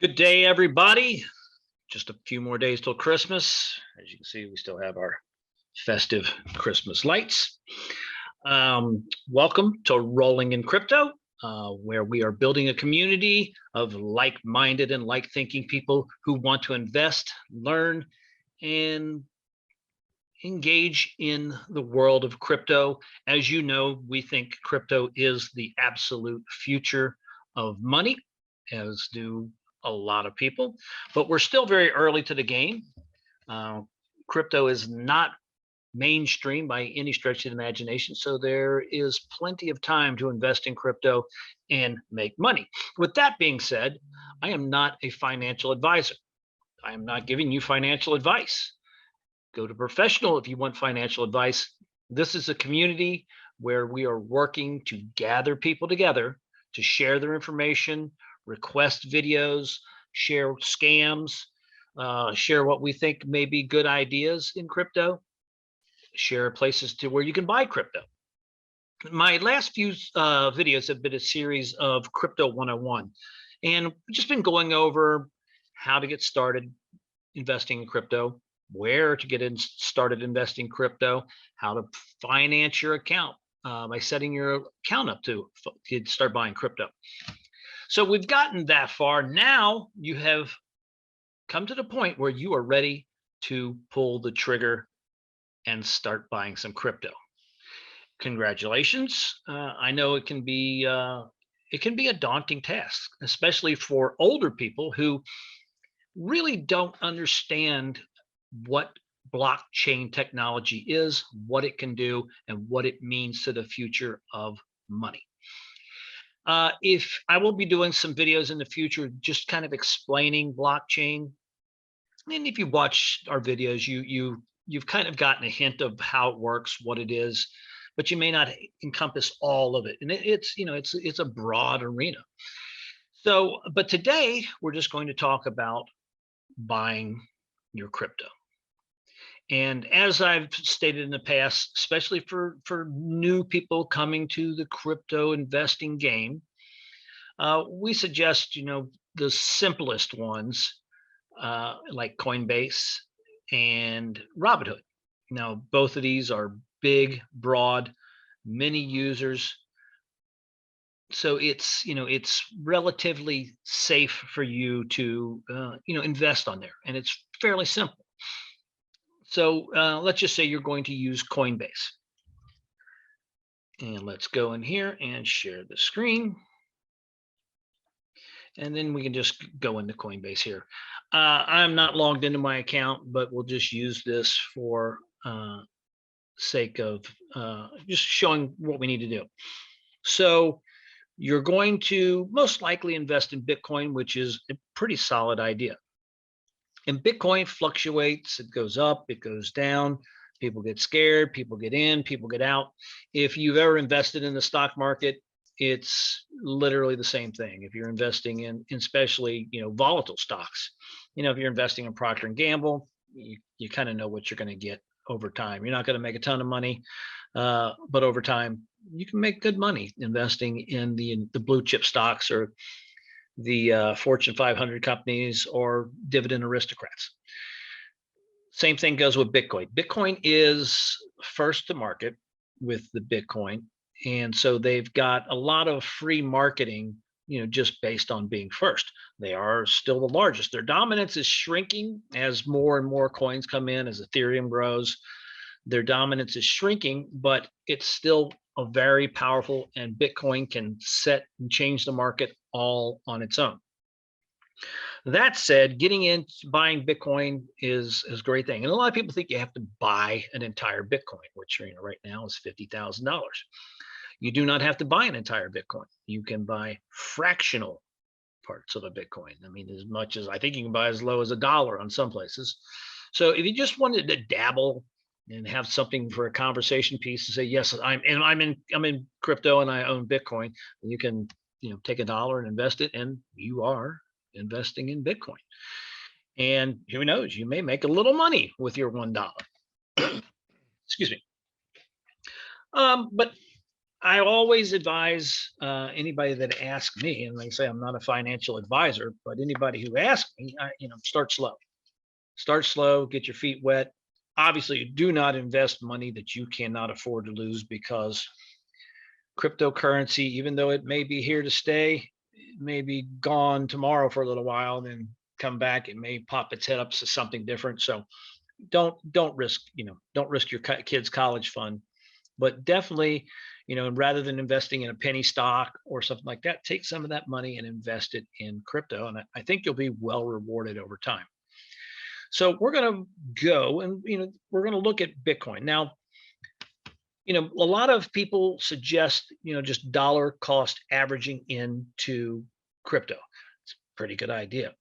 Good day, everybody. Just a few more days till Christmas. As you can see, we still have our festive Christmas lights. Welcome to Rolling in Crypto, where we are building a community of like-minded and like-thinking people who want to invest, learn, and engage in the world of crypto. As you know, we think crypto is the absolute future of money, as do a lot of people, but we're still very early to the game. Crypto is not mainstream by any stretch of the imagination, so there is plenty of time to invest in crypto and make money. With that being said, I am not a financial advisor. I am not giving you financial advice. Go to professional if you want financial advice. This is a community where we are working to gather people together to share their information, request videos, share scams, share what we think may be good ideas in crypto, share places to where you can buy crypto. My last few videos have been a series of Crypto 101, and we've just been going over how to get started investing in crypto, where to get started investing in crypto, how to finance your account by setting your account up to start buying crypto. So we've gotten that far. Now you have come to the point where you are ready to pull the trigger and start buying some crypto. Congratulations. I know it can be a daunting task, especially for older people who really don't understand what blockchain technology is, what it can do, and what it means to the future of money. If I will be doing some videos in the future, just kind of explaining blockchain. And if you watch our videos, you've kind of gotten a hint of how it works, what it is, but you may not encompass all of it. And it's a broad arena. So, but today we're just going to talk about buying your crypto. And as I've stated in the past, especially for new people coming to the crypto investing game, we suggest, the simplest ones like Coinbase and Robinhood. Now, both of these are big, broad, many users. So it's relatively safe for you to invest on there, and it's fairly simple. So let's just say you're going to use Coinbase. And let's go in here and share the screen. And then we can just go into Coinbase here. I'm not logged into my account, but we'll just use this for sake of just showing what we need to do. So you're going to most likely invest in Bitcoin, which is a pretty solid idea. And Bitcoin fluctuates, it goes up, it goes down, people get scared, people get in, people get out. If you've ever invested in the stock market, it's literally the same thing. If you're investing in especially, volatile stocks, if you're investing in Procter and Gamble, you kind of know what you're going to get over time. You're not going to make a ton of money, but over time, you can make good money investing in the blue chip stocks or the Fortune 500 companies or dividend aristocrats. Same thing goes with Bitcoin. Bitcoin is first to market with the Bitcoin. And so they've got a lot of free marketing, just based on being first. They are still the largest. Their dominance is shrinking as more and more coins come in, as Ethereum grows. Their dominance is shrinking, but it's still a very powerful, and Bitcoin can set and change the market all on its own. That said, getting into buying Bitcoin is a great thing. And a lot of people think you have to buy an entire Bitcoin, which right now is $50,000. You do not have to buy an entire Bitcoin. You can buy fractional parts of a Bitcoin. I mean, as much as I think you can buy as low as $1 on some places. So if you just wanted to dabble and have something for a conversation piece to say, yes, I'm in crypto and I own Bitcoin, you can take $1 and invest it, and you are investing in Bitcoin. And who knows, you may make a little money with your $1. Excuse me. But I always advise anybody that asks me, and they say I'm not a financial advisor, but anybody who asks me, start slow. Start slow, get your feet wet. Obviously, do not invest money that you cannot afford to lose, because cryptocurrency, even though it may be here to stay, it may be gone tomorrow for a little while, then come back. It may pop its head up to something different. So don't risk, don't risk your kid's college fund. But definitely, rather than investing in a penny stock or something like that, take some of that money and invest it in crypto. And I think you'll be well rewarded over time. So we're going to go and, we're going to look at Bitcoin. Now, a lot of people suggest, just dollar cost averaging into crypto. It's a pretty good idea.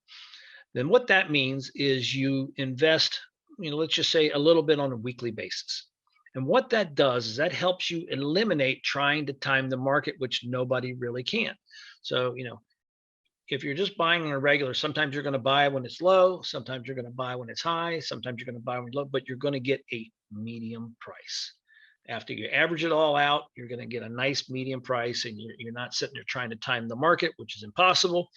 Then what that means is you invest, let's just say a little bit on a weekly basis. And what that does is that helps you eliminate trying to time the market, which nobody really can. So, if you're just buying on a regular, sometimes you're going to buy when it's low, sometimes you're going to buy when it's high, sometimes you're going to buy when it's low, but you're going to get a medium price. After you average it all out, you're going to get a nice medium price, and you're not sitting there trying to time the market, which is impossible.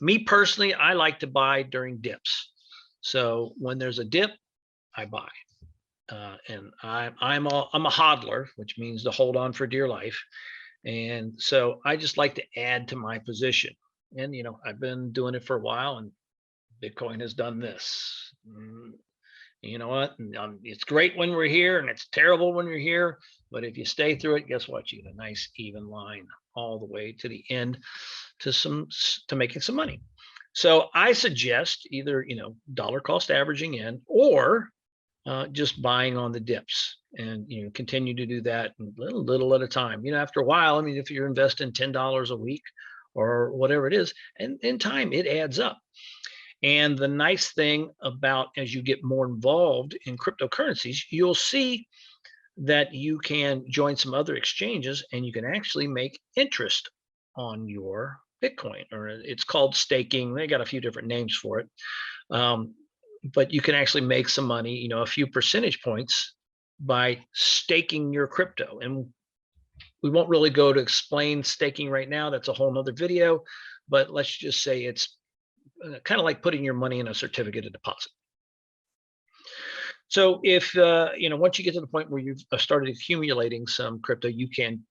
Me personally, I like to buy during dips. So when there's a dip, I buy. And I'm a hodler, which means to hold on for dear life. And so I just like to add to my position. And, I've been doing it for a while, and Bitcoin has done this. You know what? It's great when we're here, and it's terrible when you're here. But if you stay through it, guess what? You get a nice even line all the way to the end to making some money. So I suggest either, dollar cost averaging in, or just buying on the dips, and continue to do that little at a time. After a while, if you're investing $10 a week or whatever it is, and in time it adds up. And the nice thing about, as you get more involved in cryptocurrencies, you'll see that you can join some other exchanges, and you can actually make interest on your Bitcoin, or it's called staking. They got a few different names for it. But you can actually make some money, a few percentage points by staking your crypto. And we won't really go to explain staking right now. That's a whole nother video, but let's just say it's kind of like putting your money in a certificate of deposit. So if, once you get to the point where you've started accumulating some crypto, you can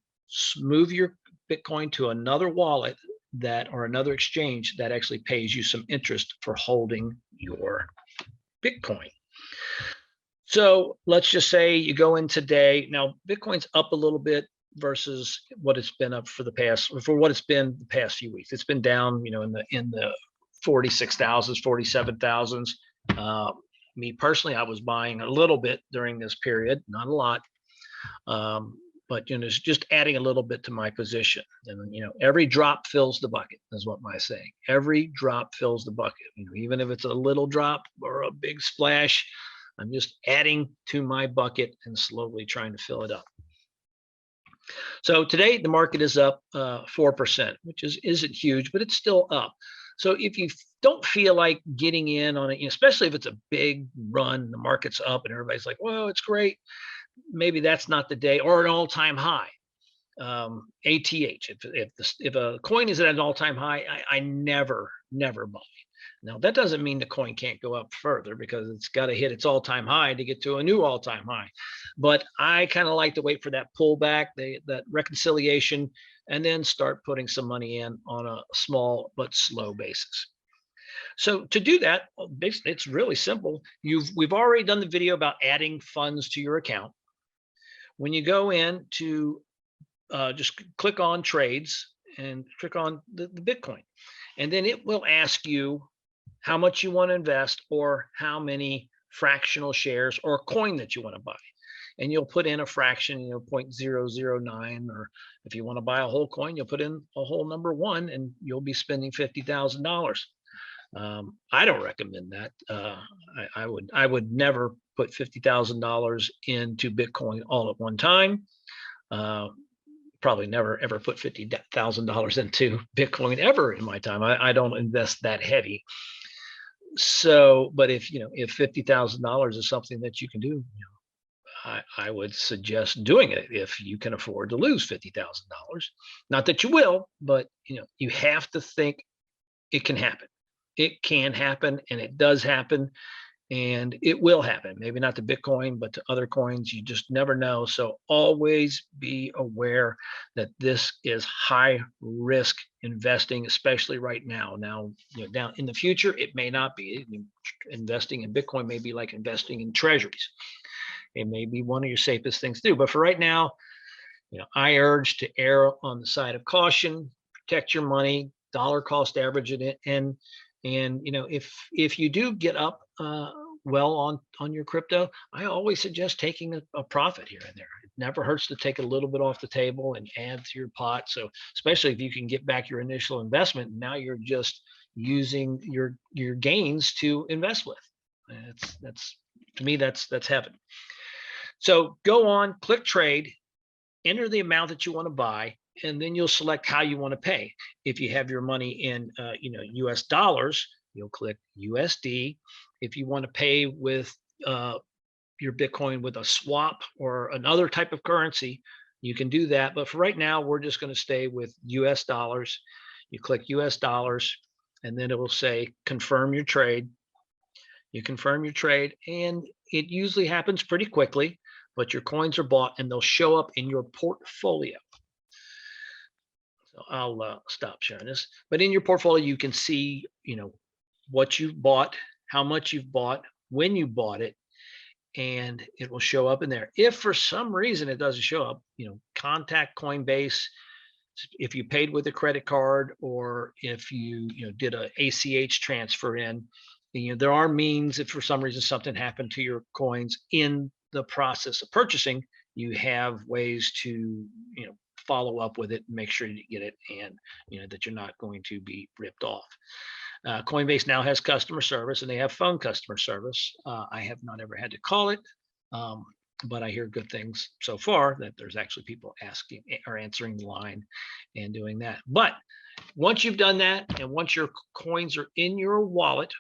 move your Bitcoin to another wallet or another exchange that actually pays you some interest for holding your Bitcoin. So let's just say you go in today. Now, Bitcoin's up a little bit versus what it's been up for what it's been the past few weeks. It's been down, in the 46,000s, 47,000s. Me personally, I was buying a little bit during this period, not a lot. But it's just adding a little bit to my position. And every drop fills the bucket, is what my saying. Every drop fills the bucket. Even if it's a little drop or a big splash, I'm just adding to my bucket and slowly trying to fill it up. So today the market is up 4%, which isn't huge, but it's still up. So if you don't feel like getting in on it, especially if it's a big run, the market's up and everybody's like, "Whoa, it's great," maybe that's not the day, or an all-time high. ATH, if a coin is at an all-time high, I never buy. Now that doesn't mean the coin can't go up further, because it's got to hit its all-time high to get to a new all-time high. But I kind of like to wait for that pullback, that reconciliation, and then start putting some money in on a small but slow basis. So to do that, basically, it's really simple. We've already done the video about adding funds to your account. When you go in to just click on trades and click on the Bitcoin, and then it will ask you how much you want to invest, or how many fractional shares or coin that you want to buy. And you'll put in a fraction, 0.009, or if you want to buy a whole coin, you'll put in a whole number 1, and you'll be spending $50,000. I don't recommend that. I would never put $50,000 into Bitcoin all at one time. Probably never ever put $50,000 into Bitcoin ever in my time. I don't invest that heavy. So, but if $50,000 is something that you can do, I would suggest doing it if you can afford to lose $50,000. Not that you will, but you have to think it can happen. It can happen, and it does happen, and it will happen. Maybe not to Bitcoin, but to other coins. You just never know. So always be aware that this is high risk investing, especially right now. Now, down in the future, it may not be. Investing in Bitcoin may be like investing in treasuries. It may be one of your safest things to do. But for right now, I urge to err on the side of caution, protect your money, dollar cost average it, and if you do get up well on your crypto, I always suggest taking a profit here and there. It never hurts to take a little bit off the table and add to your pot. So especially if you can get back your initial investment, now you're just using your gains to invest with. That's to me, that's heaven. So go on, click trade, enter the amount that you want to buy, and then you'll select how you want to pay. If you have your money in US dollars, you'll click USD. If you want to pay with your Bitcoin with a swap or another type of currency, you can do that. But for right now, we're just going to stay with US dollars. You click US dollars, and then it will say confirm your trade. You confirm your trade, and it usually happens pretty quickly, but your coins are bought and they'll show up in your portfolio. So I'll stop sharing this. But in your portfolio, you can see, what you've bought, how much you've bought, when you bought it, and it will show up in there. If for some reason it doesn't show up, contact Coinbase. If you paid with a credit card, or if you did a ACH transfer in, there are means. If for some reason something happened to your coins in the process of purchasing, you have ways to follow up with it and make sure you get it, and that you're not going to be ripped off. Coinbase now has customer service, and they have phone customer service. I have not ever had to call it, but I hear good things so far, that there's actually people asking or answering the line and doing that. But once you've done that, and once your coins are in your wallet,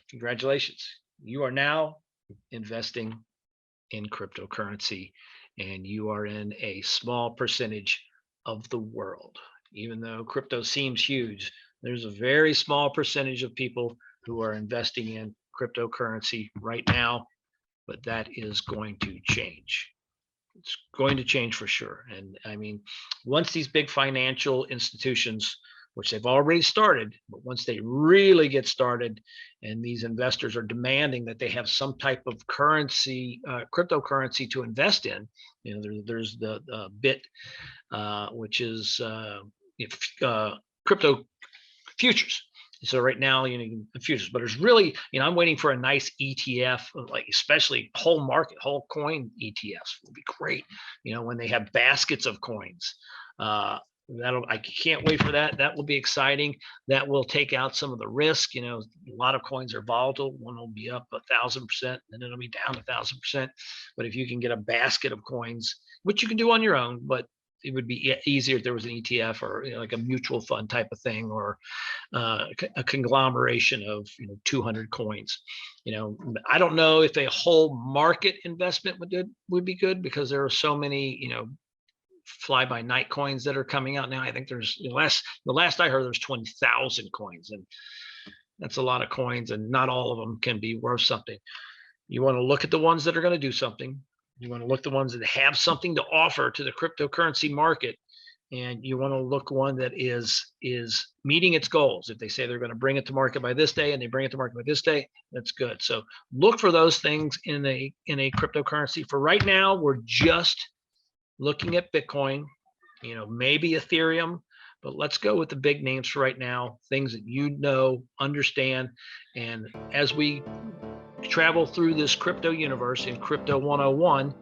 congratulations, you are now investing in cryptocurrency, and you are in a small percentage of the world. Even though crypto seems huge, there's a very small percentage of people who are investing in cryptocurrency right now, but that is going to change. It's going to change for sure. And I mean, once these big financial institutions, which they've already started, but once they really get started and these investors are demanding that they have some type of currency, cryptocurrency to invest in, there's the BIT, which is crypto futures. So right now, futures, but there's really, I'm waiting for a nice ETF, like especially whole coin ETFs will be great. When they have baskets of coins, I can't wait for that. That will be exciting. That will take out some of the risk. A lot of coins are volatile. One will be up 1,000%, and then it'll be down 1,000%. But if you can get a basket of coins, which you can do on your own, but it would be easier if there was an ETF or like a mutual fund type of thing, or a conglomeration of 200 coins. I don't know if a whole market investment would be good, because there are so many fly by night coins that are coming out now. I think there's the last I heard, there's 20,000 coins, and that's a lot of coins, and not all of them can be worth something. You want to look at the ones that are going to do something. You want to look at the ones that have something to offer to the cryptocurrency market, and you want to look one that is meeting its goals. If they say they're going to bring it to market by this day, and they bring it to market by this day, that's good. So look for those things in a cryptocurrency. For right now, we're just looking at Bitcoin, maybe Ethereum, but let's go with the big names for right now, things that understand. And as we travel through this crypto universe in Crypto 101,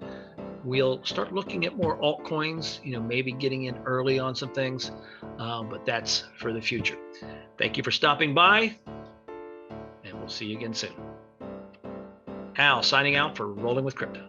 we'll start looking at more altcoins, maybe getting in early on some things, but that's for the future. Thank you for stopping by, and we'll see you again soon. Al signing out for Rolling with Crypto.